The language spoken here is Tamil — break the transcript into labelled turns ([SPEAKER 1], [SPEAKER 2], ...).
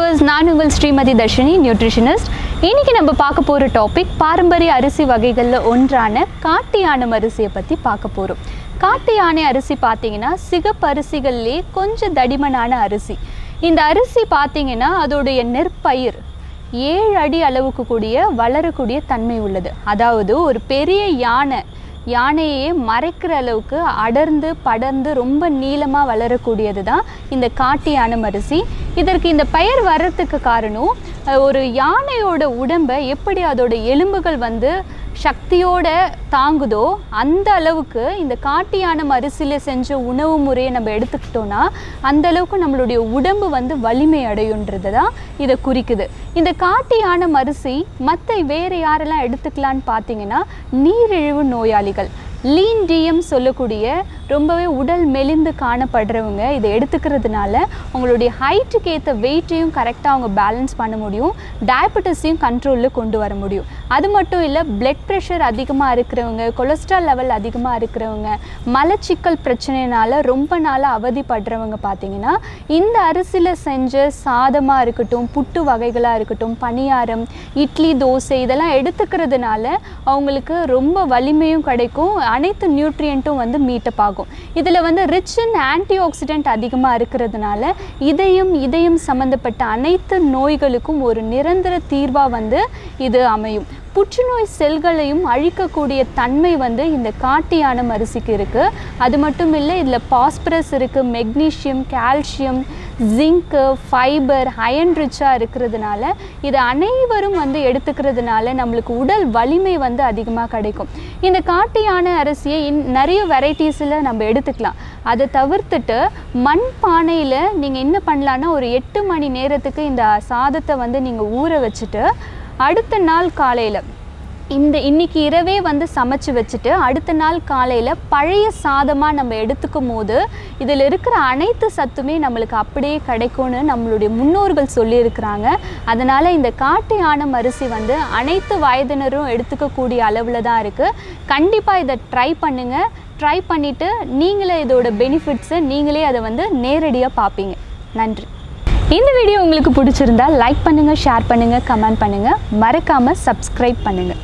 [SPEAKER 1] வியூவர்ஸ், நான் உங்கள் ஸ்ரீமதி தர்ஷினி, நியூட்ரிஷனிஸ்ட். இன்றைக்கி நம்ம பார்க்க போகிற டாபிக் பாரம்பரிய அரிசி வகைகளில் ஒன்றான காட்டு யானம் அரிசியை பற்றி பார்க்க போகிறோம். காட்டு யானை அரிசி பார்த்திங்கன்னா சிகப்பு அரிசிகள்லே கொஞ்சம் தடிமனான அரிசி. இந்த அரிசி பார்த்திங்கன்னா அதோடைய நெற்பயிர் 7 அடி அளவுக்கு கூடிய வளரக்கூடிய தன்மை உள்ளது. அதாவது ஒரு பெரிய யானையே மறைக்கிற அளவுக்கு அடர்ந்து படர்ந்து ரொம்ப நீளமாக வளரக்கூடியது தான் இந்த காட்டு யானம் அரிசி. இதற்கு இந்த பெயர் வர்றதுக்கு காரணம், ஒரு யானையோட உடம்பை எப்படி அதோட எலும்புகள் சக்தியோட தாங்குதோ அந்த அளவுக்கு இந்த காட்டு யானம் அரிசியில் செஞ்ச உணவு முறையை நம்ம எடுத்துக்கிட்டோன்னா அந்த அளவுக்கு நம்மளுடைய உடம்பு வலிமை அடையுன்றது தான் இதை குறிக்குது. இந்த காட்டு யானம் அரிசி மற்ற வேறு யாரெல்லாம் எடுத்துக்கலான்னு பார்த்தீங்கன்னா, நீரிழிவு நோயாளிகள், லீன் டிஎம் சொல்லக்கூடிய ரொம்பவே உடல் மெலிந்து காணப்படுறவங்க இதை எடுத்துக்கிறதுனால உங்களுடைய ஹைட்டுக்கு ஏற்ற வெயிட்டையும் கரெக்டாக அவங்க பேலன்ஸ் பண்ண முடியும், டயபெட்டிஸையும் கண்ட்ரோலில் கொண்டு வர முடியும். அது மட்டும் இல்லை, பிளட் ப்ரெஷர் அதிகமாக இருக்கிறவங்க, கொலஸ்ட்ரால் லெவல் அதிகமாக இருக்கிறவங்க, மலச்சிக்கல் பிரச்சனைனால ரொம்ப நாளாக அவதிப்படுறவங்க பார்த்திங்கன்னா இந்த அரிசியில் செஞ்ச சாதமாக இருக்கட்டும், புட்டு வகைகளாக இருக்கட்டும், பணியாரம், இட்லி, தோசை இதெல்லாம் எடுத்துக்கிறதுனால அவங்களுக்கு ரொம்ப வலிமையும் கிடைக்கும், அனைத்து நியூட்ரியண்ட்டும் மீட்டப் ஆகும். இதில் ரிச் இன் ஆன்டி ஆக்சிடென்ட் அதிகமாக இருக்கிறதுனால இதயம் சம்மந்தப்பட்ட அனைத்து நோய்களுக்கும் ஒரு நிரந்தர தீர்வாக இது அமையும். புற்றுநோய் செல்களையும் அழிக்கக்கூடிய தன்மை இந்த காட்டு யானம் அரிசிக்கு இருக்குது. அது மட்டும் இல்லை, இதில் பாஸ்பரஸ் இருக்குது, magnesium, calcium, zinc, fibre, iron ரிச்சாக இருக்கிறதுனால இதை அனைவரும் எடுத்துக்கிறதுனால நம்மளுக்கு உடல் வலிமை அதிகமாக கிடைக்கும். இந்த காட்டு யானை அரிசியை நிறைய வெரைட்டிஸில் நம்ம எடுத்துக்கலாம். அதை தவிர்த்துட்டு மண் பானையில் நீங்கள் என்ன பண்ணலான்னா, ஒரு 8 மணி நேரத்துக்கு இந்த சாதத்தை நீங்கள் ஊற வச்சுட்டு அடுத்த நாள் காலையில் இன்னைக்கு இரவே சமைச்சு வச்சுட்டு அடுத்த நாள் காலையில் பழைய சாதமாக நம்ம எடுத்துக்கும் போது இதில் இருக்கிற அனைத்து சத்துமே நம்மளுக்கு அப்படியே கிடைக்கும்னு நம்மளுடைய முன்னோர்கள் சொல்லியிருக்கிறாங்க. அதனால் இந்த காட்டு யானம் அரிசி அனைத்து வயதினரும் எடுத்துக்கக்கூடிய அளவில் தான் இருக்குது. கண்டிப்பாக இதை ட்ரை பண்ணுங்கள். ட்ரை பண்ணிவிட்டு நீங்களே இதோட பெனிஃபிட்ஸை நீங்களே அதை நேரடியாக பார்ப்பீங்க. நன்றி. இந்த வீடியோ உங்களுக்கு பிடிச்சிருந்தா லைக் பண்ணுங்கள், ஷேர் பண்ணுங்கள், கமெண்ட் பண்ணுங்கள், மறக்காமல் சப்ஸ்கிரைப் பண்ணுங்கள்.